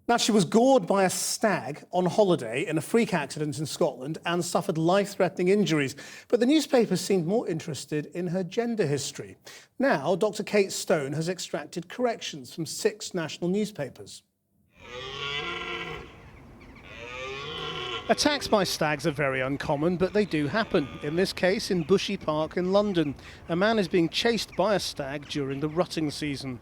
Now, she was gored by a stag on holiday in a freak accident in Scotland and suffered life-threatening injuries. But the newspapers seemed more interested in her gender history. Now, Dr. Kate Stone has extracted corrections from 6 national newspapers. Attacks by stags are very uncommon, but they do happen. In this case, in Bushy Park in London, a man is being chased by a stag during the rutting season.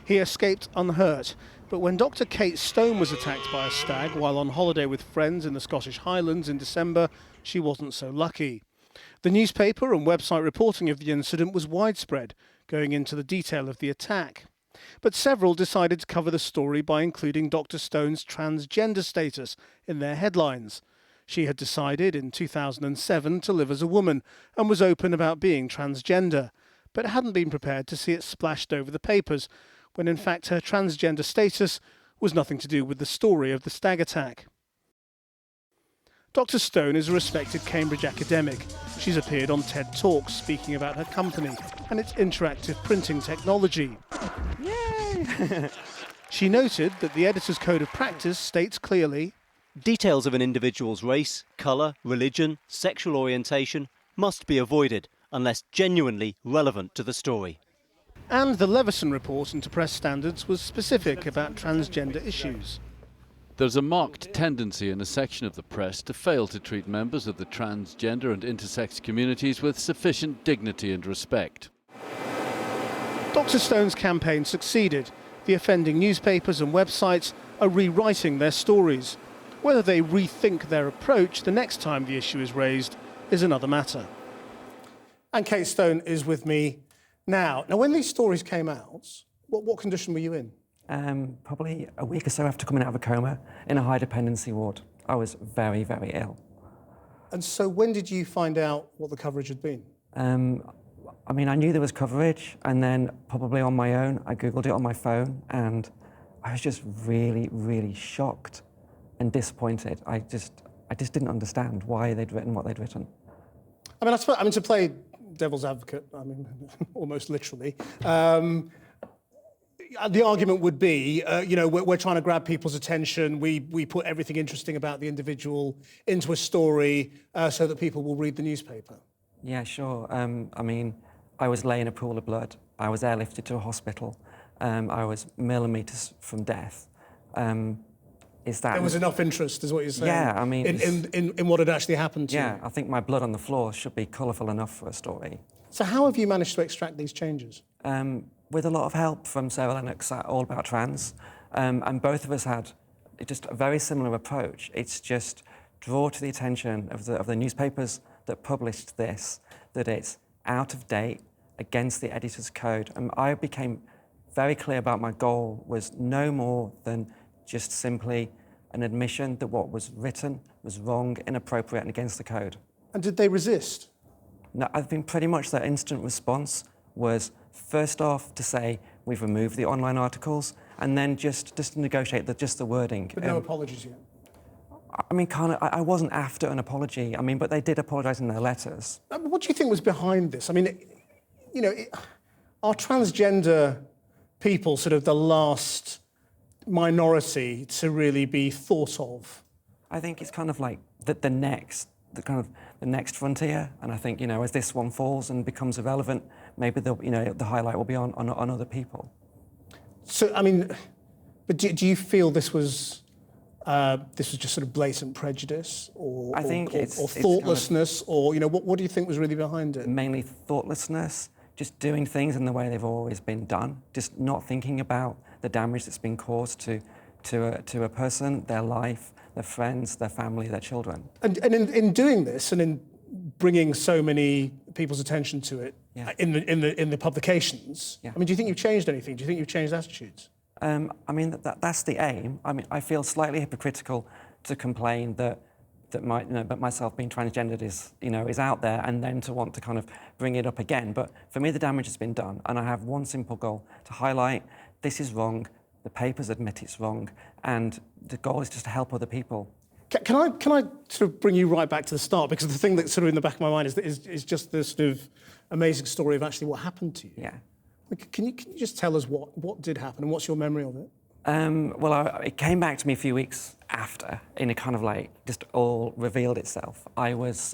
He escaped unhurt, but when Dr. Kate Stone was attacked by a stag while on holiday with friends in the Scottish Highlands in December, she wasn't so lucky. The newspaper and website reporting of the incident was widespread, going into the detail of the attack. But several decided to cover the story by including Dr. Stone's transgender status in their headlines. She had decided in 2007 to live as a woman and was open about being transgender, but hadn't been prepared to see it splashed over the papers, when in fact her transgender status was nothing to do with the story of the stag attack. Dr. Stone is a respected Cambridge academic. She's appeared on TED Talks speaking about her company and its interactive printing technology. Yay! She noted that the editor's code of practice states clearly, details of an individual's race, colour, religion, sexual orientation must be avoided unless genuinely relevant to the story. And the Leveson report into press standards was specific about transgender issues. There's a marked tendency in a section of the press to fail to treat members of the transgender and intersex communities with sufficient dignity and respect. Dr. Stone's campaign succeeded. The offending newspapers and websites are rewriting their stories. Whether they rethink their approach the next time the issue is raised is another matter. And Kate Stone is with me now. Now, when these stories came out, what condition were you in? Probably a week or so after coming out of a coma in a high dependency ward. I was very, very ill. And so when did you find out what the coverage had been? I mean, I knew there was coverage, and then probably on my own, I Googled it on my phone, and I was just really, really shocked and disappointed. I just didn't understand why they'd written what they'd written. I mean, to play devil's advocate, I mean, almost literally, the argument would be, we're trying to grab people's attention. We put everything interesting about the individual into a story so that people will read the newspaper. Yeah, sure. I mean, I was laying in a pool of blood. I was airlifted to a hospital. I was millimetres from death. There was enough interest, is what you're saying? Yeah, I mean... In what had actually happened to you? Yeah, I think my blood on the floor should be colourful enough for a story. So how have you managed to extract these changes? With a lot of help from Sarah Lennox at All About Trans, and both of us had just a very similar approach. It's just draw to the attention of the newspapers that published this, that it's out of date, against the editor's code. And I became very clear about my goal was no more than just simply an admission that what was written was wrong, inappropriate, and against the code. And did they resist? No, I think pretty much their instant response was first off to say we've removed the online articles, and then just to negotiate the wording. But no apologies yet? I mean, I wasn't after an apology. I mean, but they did apologise in their letters. What do you think was behind this? I mean, are transgender people sort of the last minority to really be thought of? I think it's kind of like the next frontier, and I think, as this one falls and becomes irrelevant, maybe the highlight will be on other people. So, I mean, but do you feel this was just sort of blatant prejudice, or thoughtlessness, or what do you think was really behind it? Mainly thoughtlessness, just doing things in the way they've always been done, just not thinking about the damage that's been caused to a person, their life, their friends, their family, their children. And in doing this, and in bringing so many people's attention to it, yeah, in the publications, yeah, I mean, do you think you've changed anything? Do you think you've changed attitudes? I mean, that's the aim. I mean, I feel slightly hypocritical to complain that myself being transgendered is out there, and then to want to kind of bring it up again. But for me, the damage has been done, and I have one simple goal: to highlight this is wrong. The papers admit it's wrong, and the goal is just to help other people. Can I sort of bring you right back to the start, because the thing that's sort of in the back of my mind is just this sort of amazing story of actually what happened to you. Yeah. Can you just tell us what did happen and what's your memory of it? It came back to me a few weeks after, in a kind of like, just all revealed itself. I was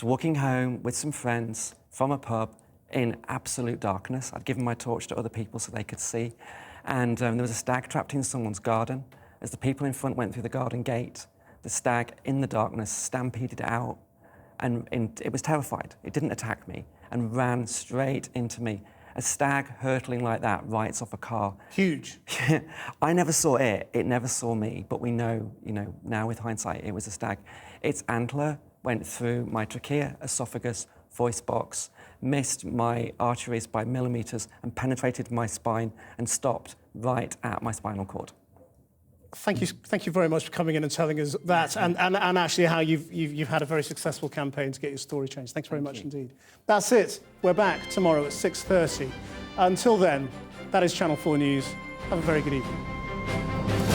walking home with some friends from a pub in absolute darkness. I'd given my torch to other people so they could see. And there was a stag trapped in someone's garden. As the people in front went through the garden gate, the stag, in the darkness, stampeded out. And it was terrified. It didn't attack me and ran straight into me. A stag hurtling like that rights off a car. Huge. I never saw it. It never saw me. But we know, now with hindsight, it was a stag. Its antler went through my trachea, esophagus, voice box, missed my arteries by millimeters and penetrated my spine and stopped right at my spinal cord. Thank you very much for coming in and telling us that, and actually how you've had a very successful campaign to get your story changed. Thanks very much indeed. That's it. We're back tomorrow at 6:30. Until then, that is Channel 4 News. Have a very good evening.